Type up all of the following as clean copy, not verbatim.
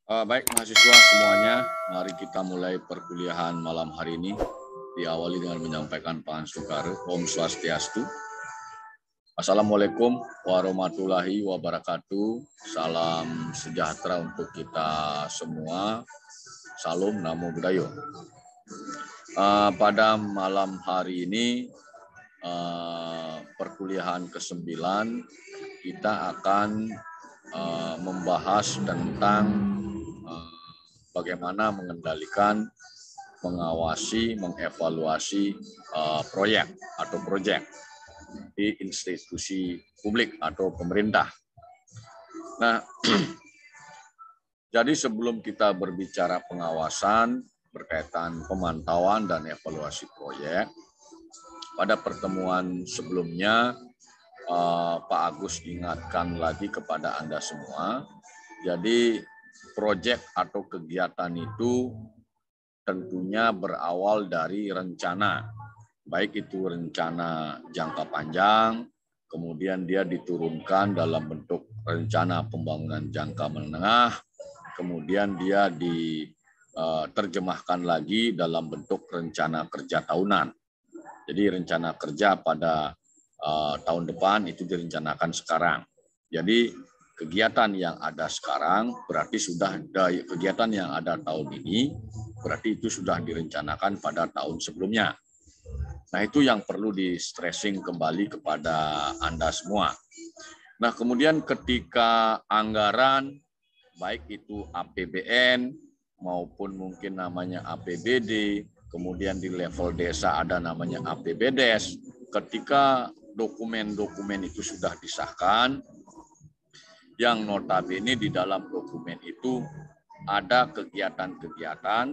Baik mahasiswa semuanya, mari kita mulai perkuliahan malam hari ini. Diawali dengan menyampaikan Pansukara, Om Swastiastu. Assalamualaikum warahmatullahi wabarakatuh. Salam sejahtera untuk kita semua. Salam Namo Buddhaya. Pada malam hari ini, perkuliahan ke-9, kita akan membahas tentang bagaimana mengendalikan, mengawasi, mengevaluasi proyek atau proyek di institusi publik atau pemerintah. Nah, jadi sebelum kita berbicara pengawasan berkaitan pemantauan dan evaluasi proyek, pada pertemuan sebelumnya Pak Agus ingatkan lagi kepada Anda semua, jadi proyek atau kegiatan itu tentunya berawal dari rencana, baik itu rencana jangka panjang, kemudian dia diturunkan dalam bentuk rencana pembangunan jangka menengah, kemudian dia diterjemahkan lagi dalam bentuk rencana kerja tahunan. Jadi rencana kerja pada tahun depan itu direncanakan sekarang. Jadi kegiatan yang ada sekarang berarti sudah ada, kegiatan yang ada tahun ini berarti itu sudah direncanakan pada tahun sebelumnya. Nah, itu yang perlu di-stressing kembali kepada Anda semua. Nah, kemudian ketika anggaran, baik itu APBN maupun mungkin namanya APBD, kemudian di level desa ada namanya APBDes, ketika dokumen-dokumen itu sudah disahkan, yang notabene di dalam dokumen itu ada kegiatan-kegiatan,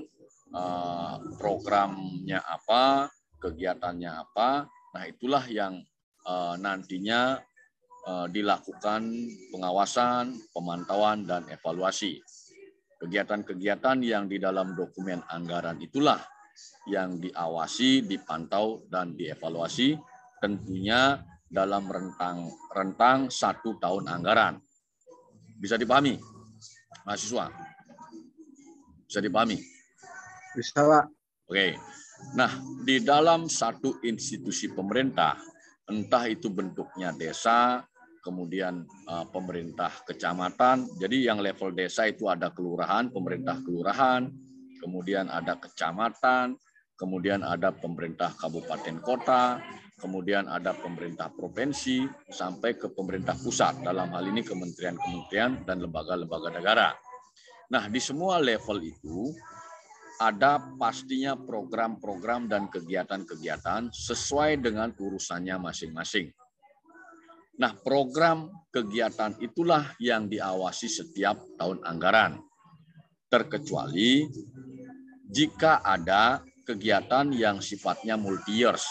programnya apa, kegiatannya apa. Nah, itulah yang nantinya dilakukan pengawasan, pemantauan, dan evaluasi. Kegiatan-kegiatan yang di dalam dokumen anggaran itulah yang diawasi, dipantau, dan dievaluasi tentunya dalam rentang 1 tahun anggaran. Bisa dipahami, mahasiswa? Bisa dipahami? Bisa, Pak. Oke. Nah, di dalam satu institusi pemerintah, entah itu bentuknya desa, kemudian pemerintah kecamatan, jadi yang level desa itu ada kelurahan, pemerintah kelurahan, kemudian ada kecamatan, kemudian ada pemerintah kabupaten kota, kemudian ada pemerintah provinsi, sampai ke pemerintah pusat, dalam hal ini kementerian-kementerian dan lembaga-lembaga negara. Nah, di semua level itu ada pastinya program-program dan kegiatan-kegiatan sesuai dengan urusannya masing-masing. Nah, program kegiatan itulah yang diawasi setiap tahun anggaran. Terkecuali jika ada kegiatan yang sifatnya multi-years,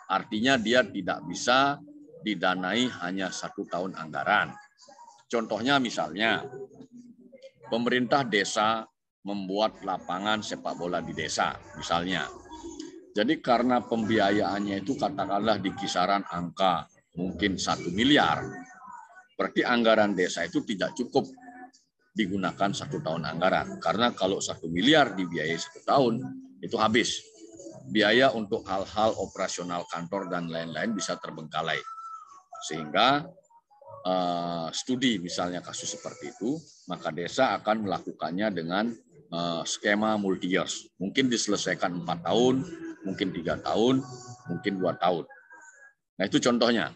artinya dia tidak bisa didanai hanya 1 tahun anggaran. Contohnya misalnya, pemerintah desa membuat lapangan sepak bola di desa, misalnya. Jadi karena pembiayaannya itu katakanlah di kisaran angka mungkin 1 miliar, berarti anggaran desa itu tidak cukup digunakan 1 tahun anggaran. Karena kalau 1 miliar dibiayai 1 tahun, itu habis. Biaya untuk hal-hal operasional kantor dan lain-lain bisa terbengkalai. Sehingga studi misalnya kasus seperti itu, maka desa akan melakukannya dengan skema multi-years. Mungkin diselesaikan 4 tahun, mungkin 3 tahun, mungkin 2 tahun. Nah, itu contohnya.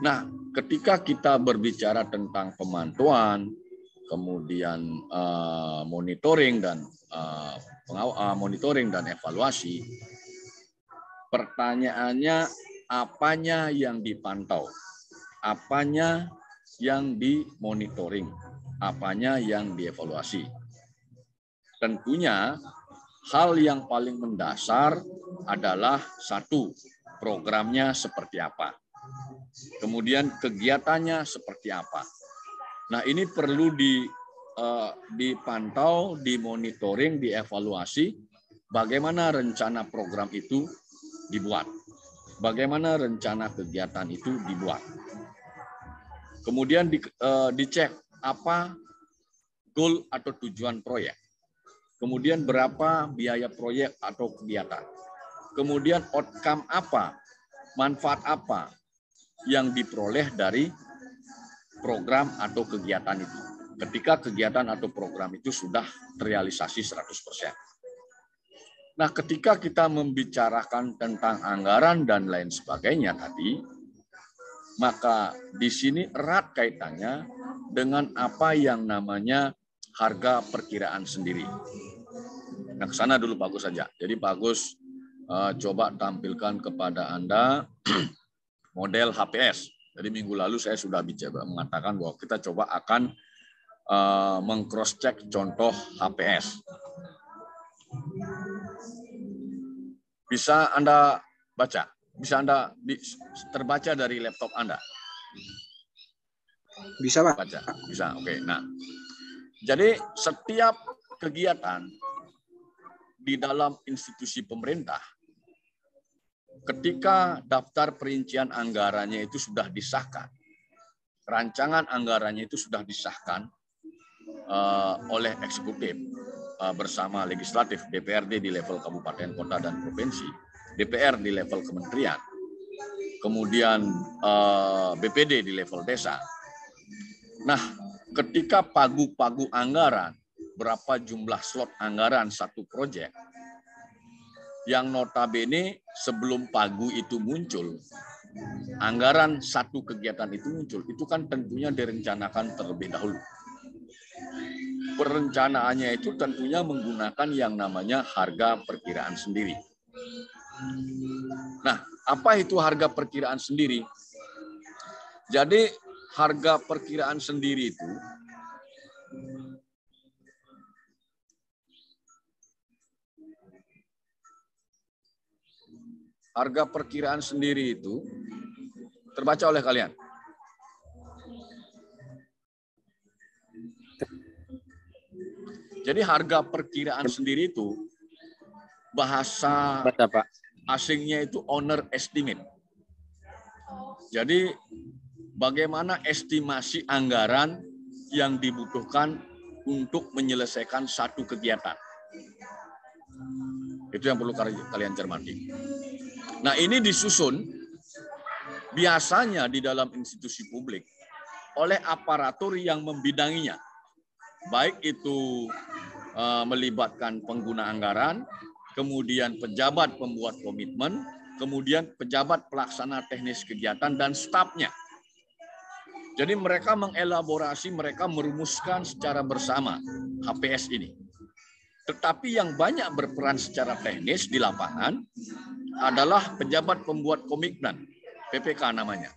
Nah, ketika kita berbicara tentang pemantauan, kemudian monitoring dan evaluasi, pertanyaannya apanya yang dipantau, apanya yang dimonitoring, apanya yang dievaluasi. Tentunya hal yang paling mendasar adalah 1, programnya seperti apa. Kemudian kegiatannya seperti apa. Nah, ini perlu dipantau, dimonitoring, dievaluasi bagaimana rencana program itu dibuat. Bagaimana rencana kegiatan itu dibuat. Kemudian dicek apa goal atau tujuan proyek. Kemudian berapa biaya proyek atau kegiatan. Kemudian outcome apa, manfaat apa yang diperoleh dari program atau kegiatan itu. Ketika kegiatan atau program itu sudah terrealisasi 100%. Nah, ketika kita membicarakan tentang anggaran dan lain sebagainya tadi, maka di sini erat kaitannya dengan apa yang namanya harga perkiraan sendiri. Nah, ke sana dulu Pak Agus saja. Jadi Pak Agus coba tampilkan kepada Anda model HPS. Jadi minggu lalu saya sudah bicara mengatakan bahwa kita coba akan meng-cross check contoh HPS. Bisa Anda baca? Bisa Anda terbaca dari laptop Anda? Bisa, Pak. Baca. Bisa. Oke. Nah, jadi setiap kegiatan di dalam institusi pemerintah, ketika daftar perincian anggarannya itu sudah disahkan, rancangan anggarannya itu sudah disahkan oleh eksekutif bersama legislatif, DPRD di level kabupaten, kota, dan provinsi, DPR di level kementerian, kemudian BPD di level desa. Nah, ketika pagu-pagu anggaran, berapa jumlah slot anggaran satu proyek, yang notabene sebelum pagu itu muncul, anggaran satu kegiatan itu muncul, itu kan tentunya direncanakan terlebih dahulu. Perencanaannya itu tentunya menggunakan yang namanya harga perkiraan sendiri. Nah, apa itu harga perkiraan sendiri? Jadi, harga perkiraan sendiri itu terbaca oleh kalian. Jadi harga perkiraan sendiri itu bahasa asingnya itu owner estimate. Jadi bagaimana estimasi anggaran yang dibutuhkan untuk menyelesaikan satu kegiatan. Itu yang perlu kalian cermati. Nah, ini disusun biasanya di dalam institusi publik oleh aparatur yang membidanginya. Baik itu melibatkan pengguna anggaran, kemudian pejabat pembuat komitmen, kemudian pejabat pelaksana teknis kegiatan, dan stafnya. Jadi mereka mengelaborasi, mereka merumuskan secara bersama HPS ini. Tetapi yang banyak berperan secara teknis di lapangan adalah pejabat pembuat komitmen, PPK namanya,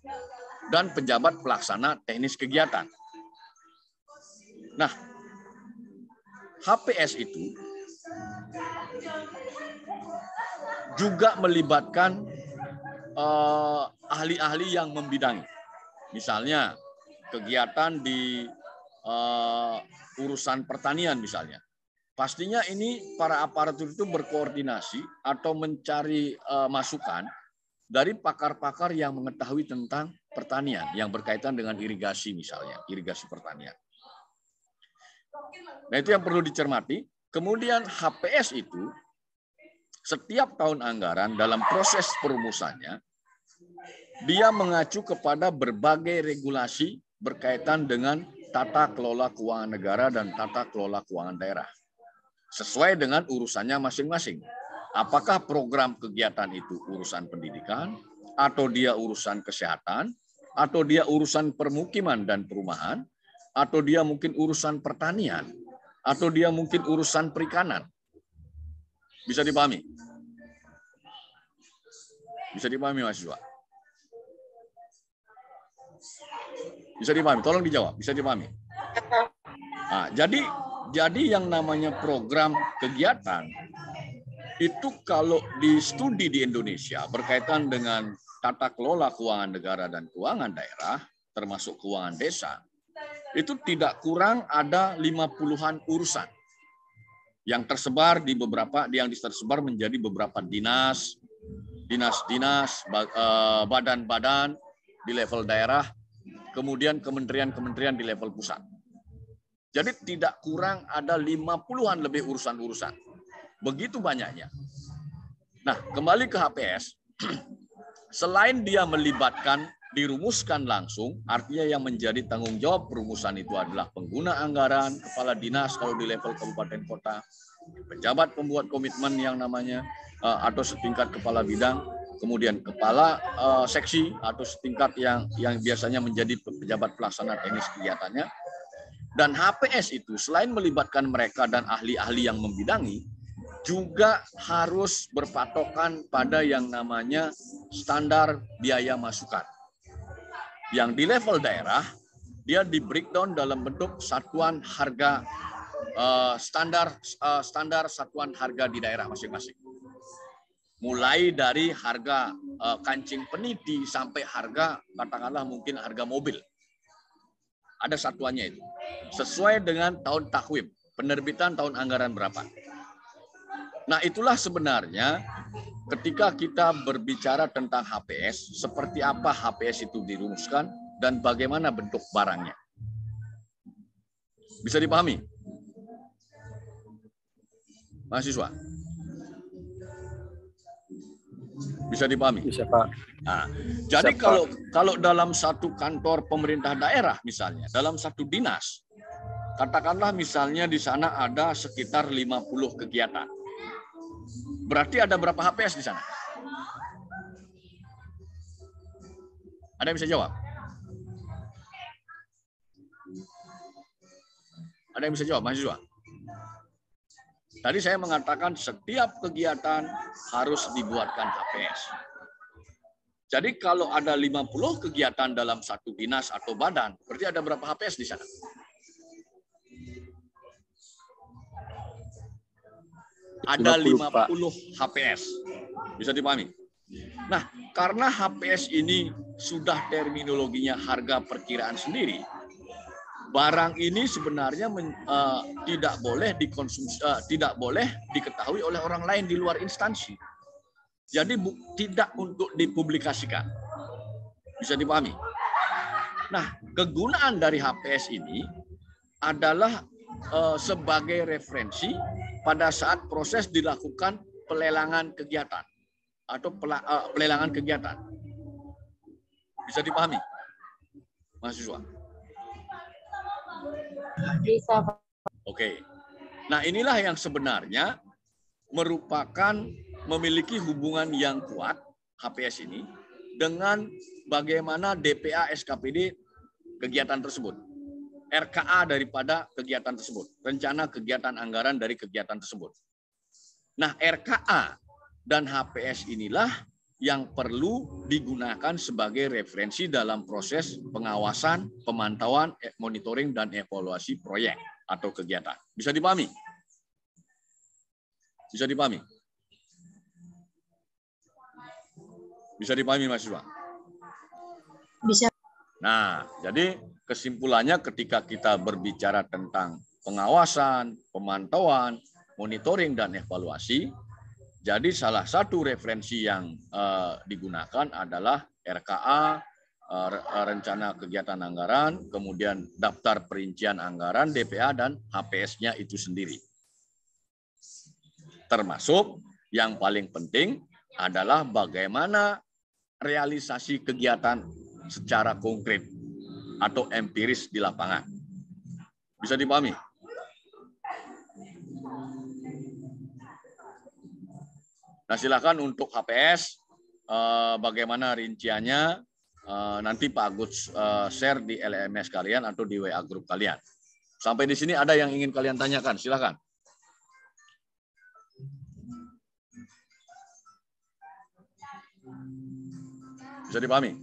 dan pejabat pelaksana teknis kegiatan. Nah, HPS itu juga melibatkan ahli-ahli yang membidangi. Misalnya kegiatan di urusan pertanian misalnya. Pastinya ini para aparatur itu berkoordinasi atau mencari masukan dari pakar-pakar yang mengetahui tentang pertanian yang berkaitan dengan irigasi misalnya, irigasi pertanian. Nah, itu yang perlu dicermati. Kemudian HPS itu setiap tahun anggaran dalam proses perumusannya, dia mengacu kepada berbagai regulasi berkaitan dengan tata kelola keuangan negara dan tata kelola keuangan daerah. Sesuai dengan urusannya masing-masing. Apakah program kegiatan itu urusan pendidikan, atau dia urusan kesehatan, atau dia urusan permukiman dan perumahan, atau dia mungkin urusan pertanian, atau dia mungkin urusan perikanan. Bisa dipahami? Bisa dipahami mahasiswa? Bisa dipahami? Tolong dijawab. Bisa dipahami? Nah, jadi yang namanya program kegiatan itu kalau di studi di Indonesia berkaitan dengan tata kelola keuangan negara dan keuangan daerah, termasuk keuangan desa, itu tidak kurang ada 50-an urusan yang tersebar di tersebar menjadi beberapa dinas, badan-badan di level daerah, kemudian kementerian-kementerian di level pusat. Jadi tidak kurang ada 50-an lebih urusan-urusan. Begitu banyaknya. Nah, kembali ke HPS, selain dia melibatkan, dirumuskan langsung, artinya yang menjadi tanggung jawab perumusan itu adalah pengguna anggaran, kepala dinas kalau di level kabupaten kota, pejabat pembuat komitmen yang namanya atau setingkat kepala bidang, kemudian kepala seksi atau setingkat yang biasanya menjadi pejabat pelaksana teknis kegiatannya. Dan HPS itu selain melibatkan mereka dan ahli-ahli yang membidangi, juga harus berpatokan pada yang namanya standar biaya masukan. Yang di level daerah, dia di breakdown dalam bentuk satuan harga standar satuan harga di daerah masing-masing. Mulai dari harga kancing peniti sampai harga, katakanlah mungkin harga mobil. Ada satuannya itu. Sesuai dengan tahun takwim, penerbitan tahun anggaran berapa. Nah, itulah sebenarnya ketika kita berbicara tentang HPS, seperti apa HPS itu dirumuskan dan bagaimana bentuk barangnya. Bisa dipahami? Mahasiswa? Bisa dipahami? Bisa, Pak. Nah, jadi kalau dalam satu kantor pemerintah daerah misalnya, dalam satu dinas, katakanlah misalnya di sana ada sekitar 50 kegiatan. Berarti ada berapa HPS di sana? Ada yang bisa jawab? Ada yang bisa jawab, mahasiswa? Tadi saya mengatakan setiap kegiatan harus dibuatkan HPS. Jadi kalau ada 50 kegiatan dalam satu dinas atau badan, berarti ada berapa HPS di sana? Ada 50 HPS. Bisa dipahami? Nah, karena HPS ini sudah terminologinya harga perkiraan sendiri, barang ini sebenarnya tidak boleh dikonsumsi, tidak boleh diketahui oleh orang lain di luar instansi. Jadi tidak untuk dipublikasikan. Bisa dipahami? Nah, kegunaan dari HPS ini adalah sebagai referensi pada saat proses dilakukan pelelangan kegiatan atau pelelangan kegiatan. Bisa dipahami, mahasiswa? Bisa. Oke. Nah, inilah yang sebenarnya merupakan memiliki hubungan yang kuat HPS ini dengan bagaimana DPA SKPD kegiatan tersebut. RKA daripada kegiatan tersebut. Rencana kegiatan anggaran dari kegiatan tersebut. Nah, RKA dan HPS inilah yang perlu digunakan sebagai referensi dalam proses pengawasan, pemantauan, monitoring, dan evaluasi proyek atau kegiatan. Bisa dipahami? Bisa dipahami? Bisa dipahami, mahasiswa? Bisa. Nah, jadi kesimpulannya ketika kita berbicara tentang pengawasan, pemantauan, monitoring, dan evaluasi, jadi salah satu referensi yang digunakan adalah RKA, rencana kegiatan anggaran, kemudian daftar perincian anggaran, DPA, dan HPS-nya itu sendiri. Termasuk yang paling penting adalah bagaimana realisasi kegiatan secara konkret atau empiris di lapangan. Bisa dipahami? Nah, silakan untuk HPS, bagaimana rinciannya, nanti Pak Agus share di LMS kalian atau di WA grup kalian. Sampai di sini ada yang ingin kalian tanyakan, silakan. Bisa dipahami?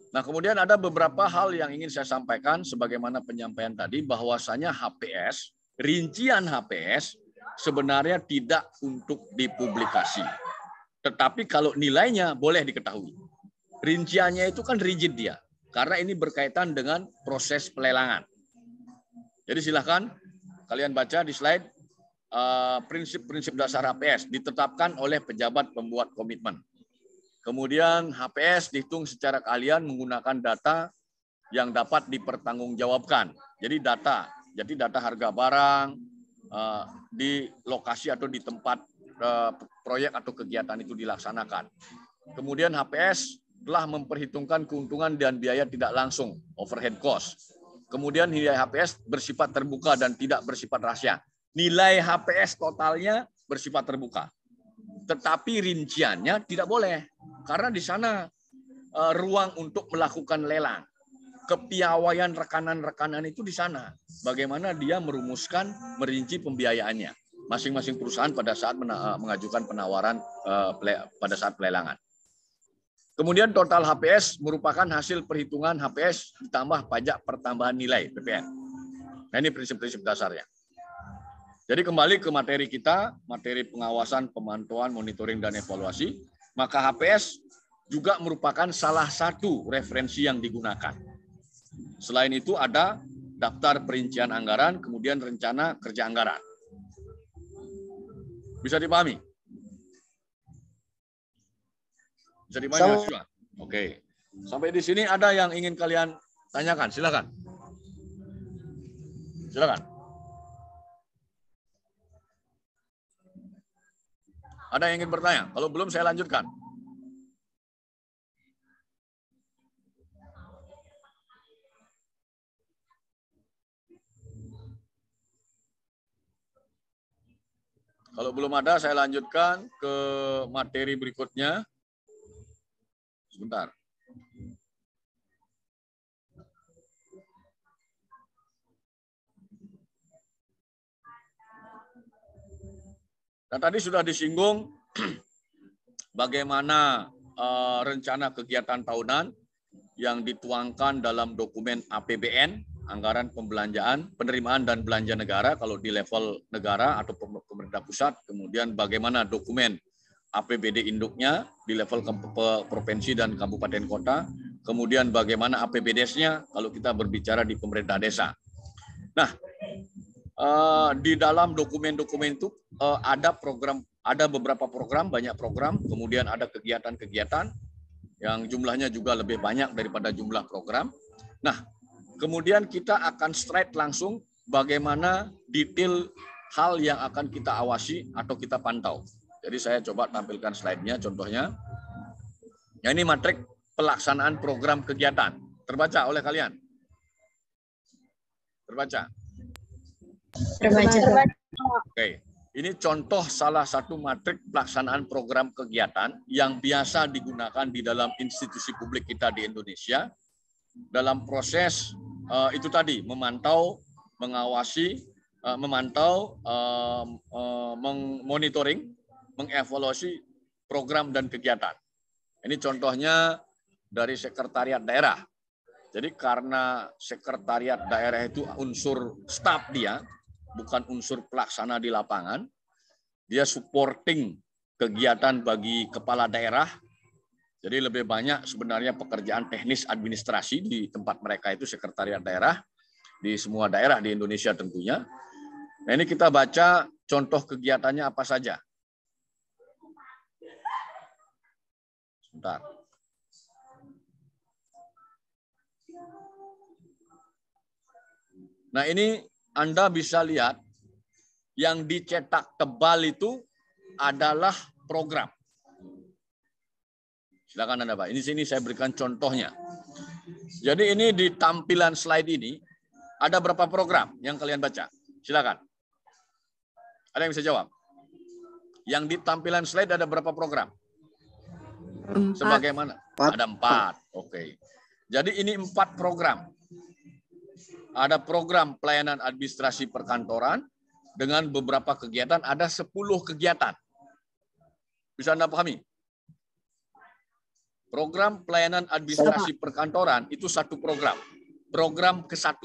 Nah, kemudian ada beberapa hal yang ingin saya sampaikan sebagaimana penyampaian tadi, bahwasanya HPS, rincian HPS sebenarnya tidak untuk dipublikasi. Tetapi kalau nilainya boleh diketahui. Rinciannya itu kan rigid dia, karena ini berkaitan dengan proses pelelangan. Jadi silakan kalian baca di slide prinsip-prinsip dasar HPS ditetapkan oleh pejabat pembuat komitmen. Kemudian HPS dihitung secara keahlian menggunakan data yang dapat dipertanggungjawabkan. Jadi data harga barang di lokasi atau di tempat proyek atau kegiatan itu dilaksanakan. Kemudian HPS telah memperhitungkan keuntungan dan biaya tidak langsung, overhead cost. Kemudian nilai HPS bersifat terbuka dan tidak bersifat rahasia. Nilai HPS totalnya bersifat terbuka. Tetapi rinciannya tidak boleh. Karena di sana ruang untuk melakukan lelang. Kepiawaian rekanan-rekanan itu di sana. Bagaimana dia merumuskan, merinci pembiayaannya. Masing-masing perusahaan pada saat mengajukan penawaran pada saat pelelangan. Kemudian total HPS merupakan hasil perhitungan HPS ditambah pajak pertambahan nilai PPN. Nah ini prinsip-prinsip dasarnya. Jadi kembali ke materi kita, materi pengawasan, pemantauan, monitoring, dan evaluasi. Maka HPS juga merupakan salah satu referensi yang digunakan. Selain itu ada daftar perincian anggaran, kemudian rencana kerja anggaran. Bisa dipahami? Bisa dipahami mahasiswa? Oke. Sampai di sini ada yang ingin kalian tanyakan? Silakan. Silakan. Ada yang ingin bertanya? Kalau belum saya lanjutkan. Kalau belum ada, saya lanjutkan ke materi berikutnya. Sebentar. Nah, tadi sudah disinggung bagaimana rencana kegiatan tahunan yang dituangkan dalam dokumen APBN, anggaran pembelanjaan, penerimaan dan belanja negara kalau di level negara atau pemerintah pusat, kemudian bagaimana dokumen APBD induknya di level provinsi dan kabupaten kota, kemudian bagaimana APBDes-nya kalau kita berbicara di pemerintah desa. Nah, di dalam dokumen-dokumen itu ada program, ada beberapa program, banyak program, kemudian ada kegiatan-kegiatan yang jumlahnya juga lebih banyak daripada jumlah program. Nah, kemudian kita akan straight langsung bagaimana detail hal yang akan kita awasi atau kita pantau. Jadi saya coba tampilkan slide-nya, contohnya. Ya, ini matrik pelaksanaan program kegiatan. Terbaca oleh kalian? Terbaca? Terbaca. Oke. Ini contoh salah satu matrik pelaksanaan program kegiatan yang biasa digunakan di dalam institusi publik kita di Indonesia dalam proses itu tadi, memantau, mengawasi, monitoring, mengevaluasi program dan kegiatan. Ini contohnya dari sekretariat daerah. Jadi karena sekretariat daerah itu unsur staf dia, bukan unsur pelaksana di lapangan, dia supporting kegiatan bagi kepala daerah. Jadi lebih banyak sebenarnya pekerjaan teknis administrasi di tempat mereka itu sekretariat daerah, di semua daerah di Indonesia tentunya. Nah ini kita baca contoh kegiatannya apa saja. Sebentar. Nah ini Anda bisa lihat yang dicetak tebal itu adalah program. Silakan Anda Pak. Ini sini saya berikan contohnya. Jadi ini di tampilan slide ini ada berapa program yang kalian baca? Silakan. Ada yang bisa jawab? Yang di tampilan slide ada berapa program? 4. Sebagaimana? Ada 4. Oke. Jadi ini 4 program. Ada program pelayanan administrasi perkantoran dengan beberapa kegiatan, ada 10 kegiatan. Bisa Anda pahami? Program pelayanan administrasi perkantoran itu satu program. Program ke-1.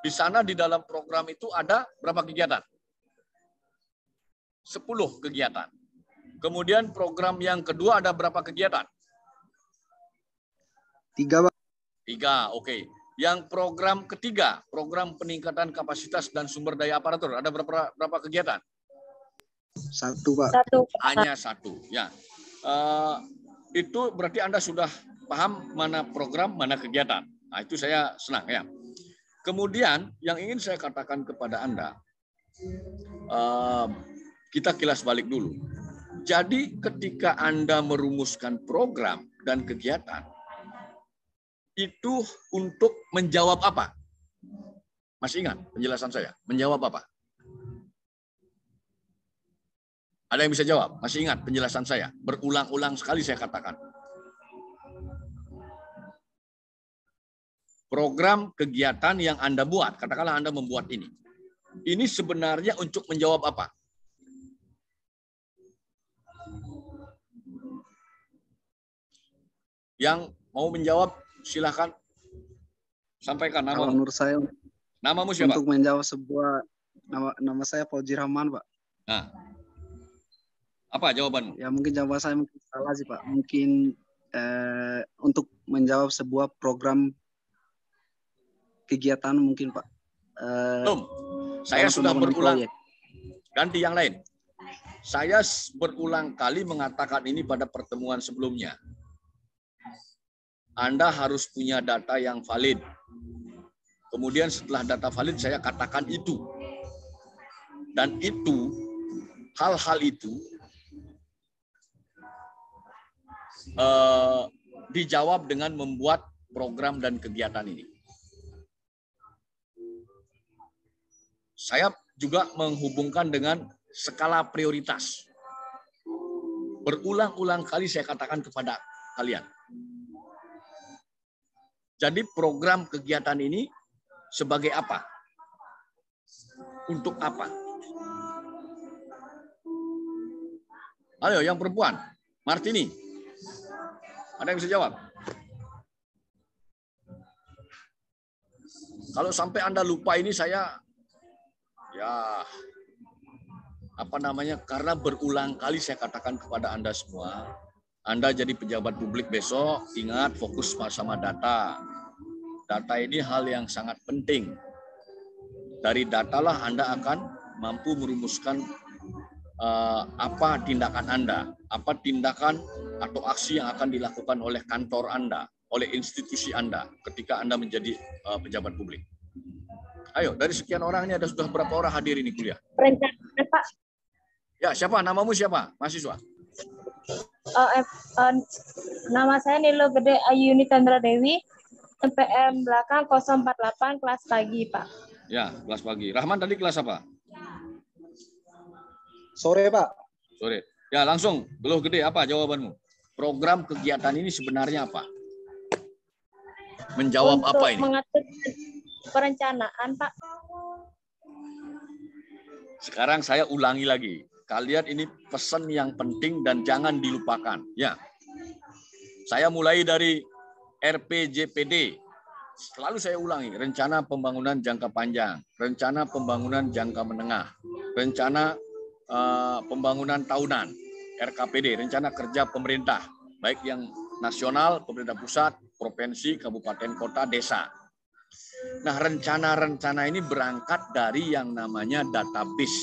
Di sana di dalam program itu ada berapa kegiatan? 10 kegiatan. Kemudian program yang kedua ada berapa kegiatan? 3, Pak. 3, oke. Yang program ketiga, program peningkatan kapasitas dan sumber daya aparatur, ada berapa kegiatan? 1, Pak. 1. Hanya 1. Ya. itu berarti Anda sudah paham mana program, mana kegiatan. Nah, itu saya senang ya. Kemudian yang ingin saya katakan kepada Anda, kita kilas balik dulu. Jadi ketika Anda merumuskan program dan kegiatan, itu untuk menjawab apa? Masih ingat penjelasan saya? Menjawab apa? Ada yang bisa jawab? Masih ingat penjelasan saya? Berulang-ulang sekali saya katakan. Program kegiatan yang Anda buat, katakanlah Anda membuat ini. Ini sebenarnya untuk menjawab apa? Yang mau menjawab, silakan sampaikan nama. Kalau menurut saya, namamu siapa? untuk menjawab sebuah, nama saya Fauzi Rahman, Pak. Nah, apa jawabanmu? Ya mungkin jawaban saya mungkin salah sih, Pak. Mungkin untuk menjawab sebuah program kegiatan mungkin, Pak. Belum. Saya sudah berulang. Proyek. Ganti yang lain. Saya berulang kali mengatakan ini pada pertemuan sebelumnya. Anda harus punya data yang valid. Kemudian setelah data valid saya katakan itu. Dan itu, hal-hal itu dijawab dengan membuat program dan kegiatan ini. Saya juga menghubungkan dengan skala prioritas. Berulang-ulang kali saya katakan kepada kalian. Jadi program kegiatan ini sebagai apa? Untuk apa? Ayo yang perempuan, Martini. Ada yang bisa jawab? Kalau sampai Anda lupa ini saya karena berulang kali saya katakan kepada Anda semua, Anda jadi pejabat publik besok, ingat fokus sama data. Data ini hal yang sangat penting. Dari data lah Anda akan mampu merumuskan apa tindakan Anda, apa tindakan atau aksi yang akan dilakukan oleh kantor Anda, oleh institusi Anda ketika Anda menjadi pejabat publik. Ayo, dari sekian orang ini ada sudah berapa orang hadir ini kuliah? Perencanaan, Pak. Ya, siapa? Namamu siapa? Mahasiswa? Nama saya Nilo Gede Ayuni Chandra Dewi, MPM belakang 048 kelas pagi, Pak. Ya, kelas pagi. Rahman tadi kelas apa? Sore, Pak. Sore. Ya, langsung. Nilo Gede, apa jawabanmu? Program kegiatan ini sebenarnya apa? Menjawab Untuk apa ini? mengatur perencanaan, Pak. Sekarang saya ulangi lagi. Kalian ini pesan yang penting dan jangan dilupakan. Ya, saya mulai dari RPJPD. Selalu saya ulangi, rencana pembangunan jangka panjang, rencana pembangunan jangka menengah, rencana pembangunan tahunan, RKPD, rencana kerja pemerintah, baik yang nasional, pemerintah pusat, provinsi, kabupaten, kota, desa. Nah, rencana-rencana ini berangkat dari yang namanya database.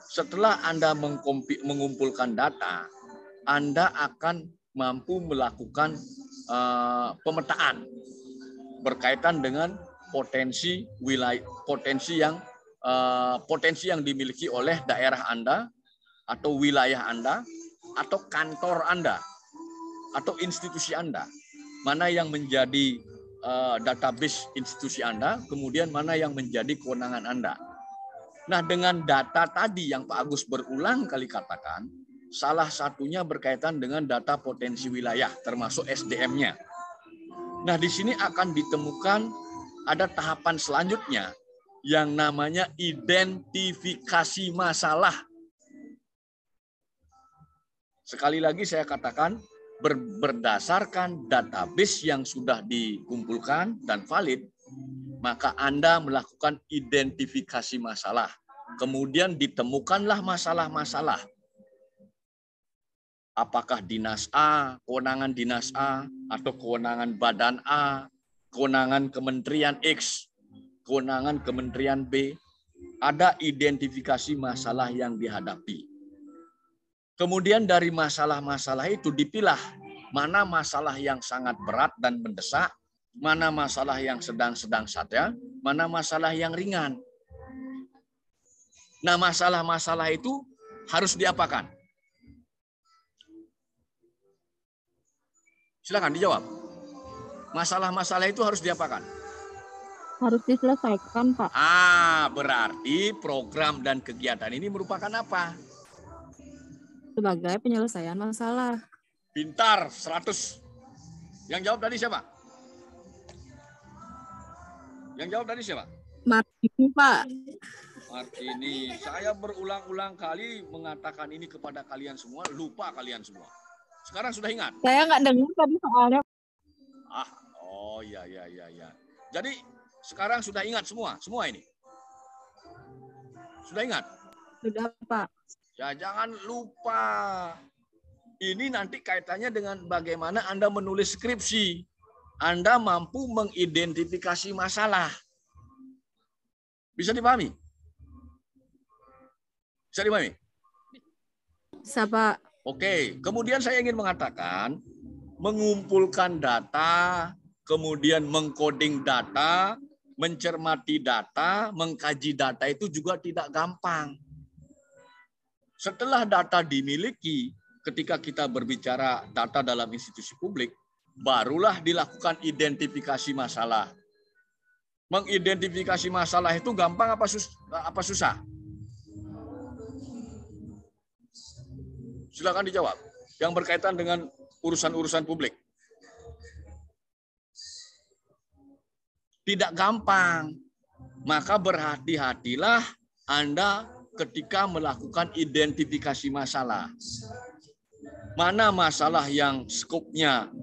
Setelah Anda mengumpulkan data, Anda akan mampu melakukan pemetaan berkaitan dengan potensi wilayah, potensi yang dimiliki oleh daerah Anda atau wilayah Anda atau kantor Anda atau institusi Anda. Mana yang menjadi database institusi Anda, kemudian mana yang menjadi kewenangan Anda. Nah, dengan data tadi yang Pak Agus berulang kali katakan, salah satunya berkaitan dengan data potensi wilayah, termasuk SDM-nya. Nah, di sini akan ditemukan ada tahapan selanjutnya yang namanya identifikasi masalah. Sekali lagi saya katakan, berdasarkan database yang sudah dikumpulkan dan valid, maka Anda melakukan identifikasi masalah. Kemudian ditemukanlah masalah-masalah. Apakah dinas A, kewenangan dinas A, atau kewenangan badan A, kewenangan kementerian X, kewenangan kementerian B, ada identifikasi masalah yang dihadapi. Kemudian dari masalah-masalah itu dipilah mana masalah yang sangat berat dan mendesak, mana masalah yang sedang-sedang saja, mana masalah yang ringan. Nah, masalah-masalah itu harus diapakan? Silakan dijawab. Masalah-masalah itu harus diapakan? Harus diselesaikan, Pak. Berarti program dan kegiatan ini merupakan apa? Sebagai penyelesaian masalah. Pintar, 100. Yang jawab tadi siapa? Yang jawab tadi siapa? Martini, Pak. Martini, saya berulang-ulang kali mengatakan ini kepada kalian semua, lupa kalian semua. Sekarang sudah ingat? Saya nggak dengar tadi soalnya. Iya. Jadi sekarang sudah ingat semua ini? Sudah ingat? Sudah, Pak. Ya, jangan lupa. Ini nanti kaitannya dengan bagaimana Anda menulis skripsi. Anda mampu mengidentifikasi masalah. Bisa dipahami? Bisa dipahami? Bisa, Pak. Oke, kemudian saya ingin mengatakan, mengumpulkan data, kemudian mengcoding data, mencermati data, mengkaji data itu juga tidak gampang. Setelah data dimiliki, ketika kita berbicara data dalam institusi publik, barulah dilakukan identifikasi masalah. Mengidentifikasi masalah itu gampang apa susah? Silakan dijawab. Yang berkaitan dengan urusan-urusan publik. Tidak gampang. Maka berhati-hatilah Anda ketika melakukan identifikasi masalah. Mana masalah yang skopnya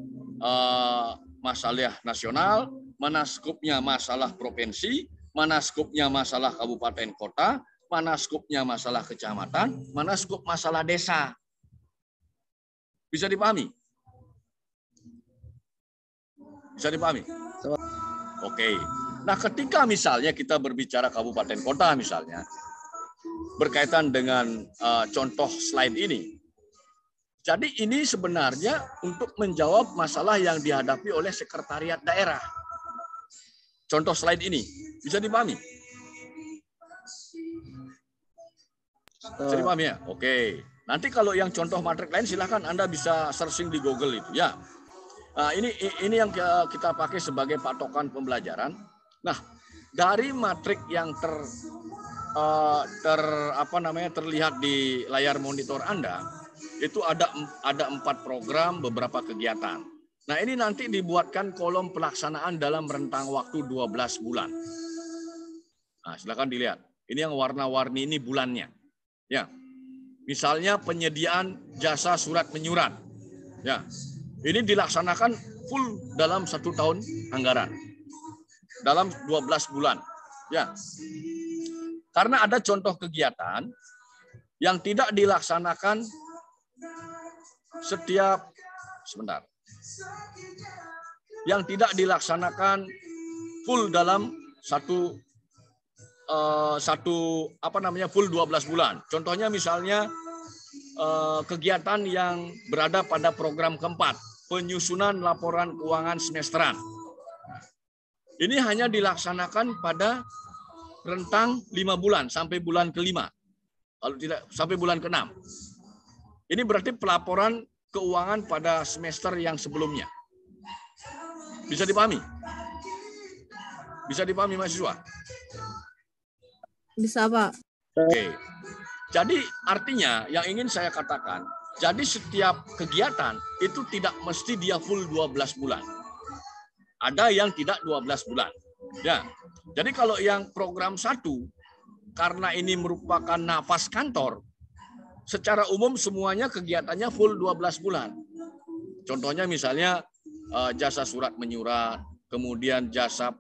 masalah nasional, mana skopnya masalah provinsi, mana skopnya masalah kabupaten kota, mana skopnya masalah kecamatan, mana skop masalah desa. Bisa dipahami? Bisa dipahami? Oke. Nah, ketika misalnya kita berbicara kabupaten kota misalnya, berkaitan dengan contoh slide ini. Jadi ini sebenarnya untuk menjawab masalah yang dihadapi oleh sekretariat daerah. Contoh slide ini. Bisa dipahami? Bisa dipahami ya? Oke. Nanti kalau yang contoh matrik lain silahkan Anda bisa searching di Google itu ya. Nah, ini yang kita pakai sebagai patokan pembelajaran. Nah, dari matrik yang terlihat di layar monitor Anda, itu ada 4 program, beberapa kegiatan. Nah, ini nanti dibuatkan kolom pelaksanaan dalam rentang waktu 12 bulan. Nah, silakan dilihat. Ini yang warna-warni ini bulannya. Ya. Misalnya penyediaan jasa surat menyurat. Ya. Ini dilaksanakan full dalam 1 tahun anggaran. Dalam 12 bulan. Ya. Karena ada contoh kegiatan yang tidak dilaksanakan yang tidak dilaksanakan full dalam full 12 bulan. Contohnya misalnya kegiatan yang berada pada program keempat, penyusunan laporan keuangan semesteran. Ini hanya dilaksanakan pada rentang 5 bulan sampai bulan ke-5. Kalau tidak sampai bulan ke-6. Ini berarti pelaporan keuangan pada semester yang sebelumnya. Bisa dipahami? Bisa dipahami mahasiswa? Bisa, Pak. Oke. Jadi artinya yang ingin saya katakan, jadi setiap kegiatan itu tidak mesti dia full 12 bulan. Ada yang tidak 12 bulan. Ya. Jadi kalau yang program 1, karena ini merupakan nafas kantor, secara umum semuanya kegiatannya full 12 bulan. Contohnya misalnya jasa surat menyurat, kemudian jasa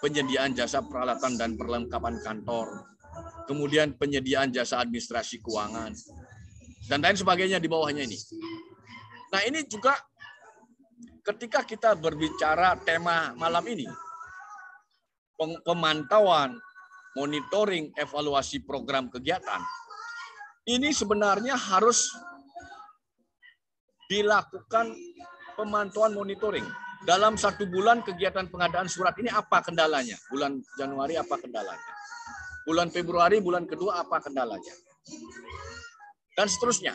penyediaan jasa peralatan dan perlengkapan kantor, kemudian penyediaan jasa administrasi keuangan, dan lain sebagainya di bawahnya ini. Nah, ini juga ketika kita berbicara tema malam ini, pemantauan, monitoring, evaluasi program kegiatan, ini sebenarnya harus dilakukan pemantauan monitoring. Dalam 1 bulan kegiatan pengadaan surat ini apa kendalanya? Bulan Januari apa kendalanya? Bulan Februari, bulan kedua apa kendalanya? Dan seterusnya.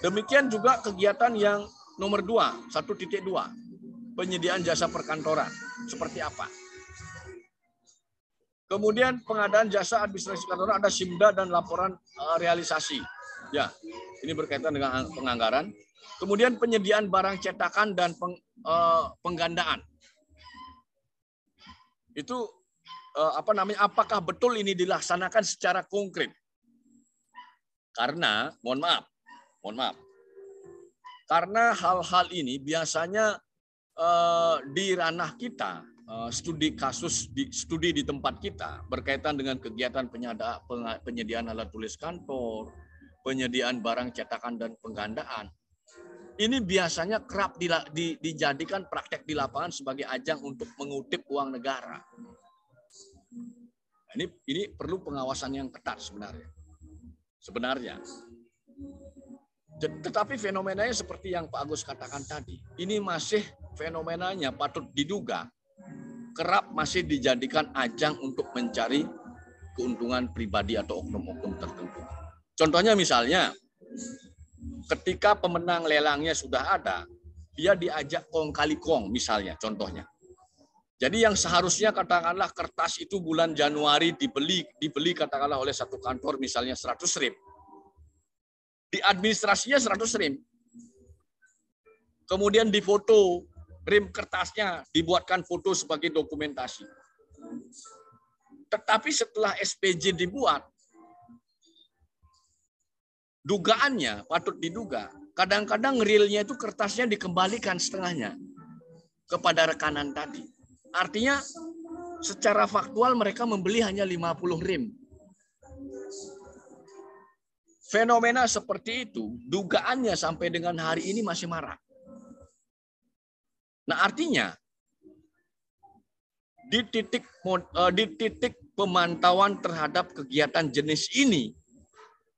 Demikian juga kegiatan yang nomor 2, 1.2, penyediaan jasa perkantoran. Seperti apa? Kemudian pengadaan jasa administrasi kantoran, ada SIMDA dan laporan realisasi. Ya, ini berkaitan dengan penganggaran. Kemudian penyediaan barang cetakan dan penggandaan. Itu apakah betul ini dilaksanakan secara konkret? Karena mohon maaf. Karena hal-hal ini biasanya di ranah kita, studi di tempat kita berkaitan dengan kegiatan penyediaan alat tulis kantor, penyediaan barang cetakan dan penggandaan. Ini biasanya kerap dijadikan praktek di lapangan sebagai ajang untuk mengutip uang negara. Ini perlu pengawasan yang ketat sebenarnya. Tetapi fenomenanya seperti yang Pak Agus katakan tadi, ini masih fenomenanya patut diduga kerap masih dijadikan ajang untuk mencari keuntungan pribadi atau oknum-oknum tertentu. Contohnya misalnya, ketika pemenang lelangnya sudah ada, dia diajak kong kali kong misalnya, contohnya. Jadi yang seharusnya katakanlah kertas itu bulan Januari dibeli katakanlah oleh satu kantor misalnya 100 rip. Di administrasinya 100 rim. Kemudian difoto rim kertasnya, dibuatkan foto sebagai dokumentasi. Tetapi setelah SPJ dibuat, dugaannya patut diduga, kadang-kadang realnya itu kertasnya dikembalikan setengahnya kepada rekanan tadi. Artinya secara faktual mereka membeli hanya 50 rim. Fenomena seperti itu, dugaannya sampai dengan hari ini masih marak. Nah, artinya di titik pemantauan terhadap kegiatan jenis ini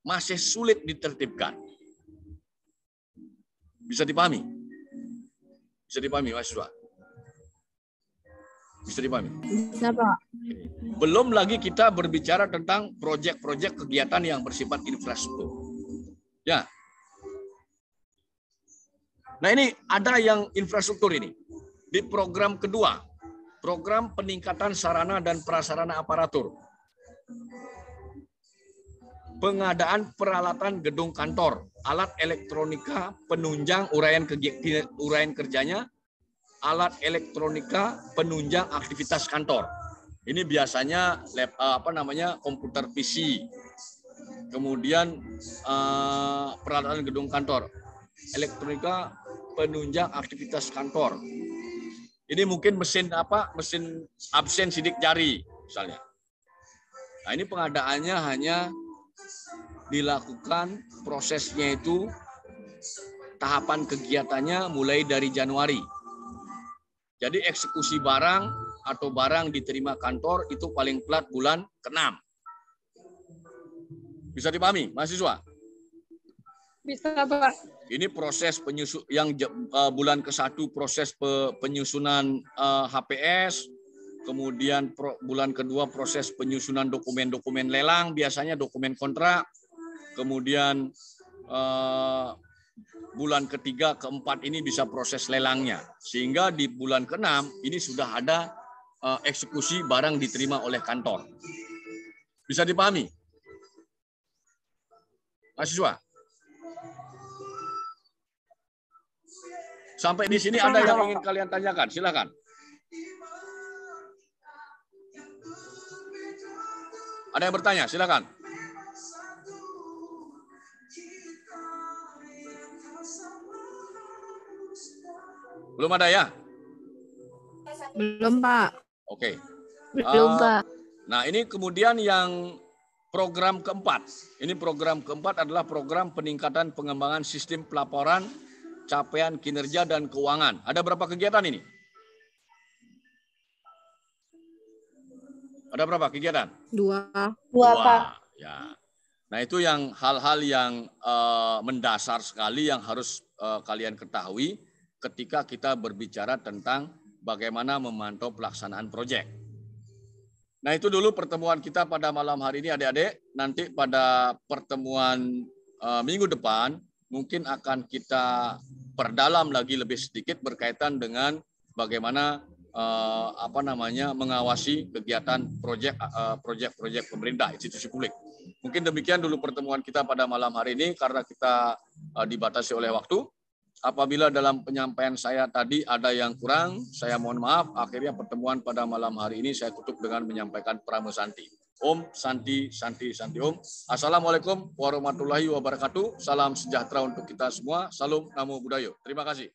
masih sulit ditertibkan. Bisa dipahami? Bisa dipahami, mahasiswa? Bisa dipahami? Bisa, Pak. Belum lagi kita berbicara tentang proyek-proyek kegiatan yang bersifat infrastruktur. Ya. Nah, ini ada yang infrastruktur ini. Di program kedua, program peningkatan sarana dan prasarana aparatur. Pengadaan peralatan gedung kantor, alat elektronika, penunjang uraian kerjanya, alat elektronika penunjang aktivitas kantor. Ini biasanya komputer PC. Kemudian peralatan gedung kantor, elektronika penunjang aktivitas kantor. Ini mungkin mesin absen sidik jari misalnya. Nah, ini pengadaannya hanya dilakukan prosesnya itu tahapan kegiatannya mulai dari Januari. Jadi eksekusi barang atau barang diterima kantor itu paling telat bulan ke-6. Bisa dipahami, mahasiswa? Bisa, Pak. Ini proses yang bulan ke-1 proses penyusunan HPS, kemudian bulan kedua proses penyusunan dokumen-dokumen lelang, biasanya dokumen kontrak, kemudian bulan ketiga, keempat ini bisa proses lelangnya. Sehingga di bulan ke-6 ini sudah ada eksekusi barang diterima oleh kantor. Bisa dipahami? Mahasiswa? Sampai di sini ada yang ingin kalian tanyakan? Silakan. Ada yang bertanya? Silakan. Belum ada ya? Belum, Pak. Oke. Belum, Pak. Nah, ini kemudian yang program keempat. Ini program keempat adalah program peningkatan pengembangan sistem pelaporan, capaian kinerja dan keuangan. Ada berapa kegiatan ini? Ada berapa kegiatan? 2. Dua, Pak. Ya. Nah, itu yang hal-hal yang mendasar sekali yang harus kalian ketahui ketika kita berbicara tentang bagaimana memantau pelaksanaan proyek. Nah, itu dulu pertemuan kita pada malam hari ini adik-adik. Nanti pada pertemuan minggu depan mungkin akan kita perdalam lagi lebih sedikit berkaitan dengan bagaimana mengawasi kegiatan proyek pemerintah, institusi publik. Mungkin demikian dulu pertemuan kita pada malam hari ini karena kita dibatasi oleh waktu. Apabila dalam penyampaian saya tadi ada yang kurang, saya mohon maaf. Akhirnya pertemuan pada malam hari ini saya tutup dengan menyampaikan Pramo Santi. Om Santi, Santi, Santi Om. Assalamualaikum warahmatullahi wabarakatuh. Salam sejahtera untuk kita semua. Salam Namo Buddhaya. Terima kasih.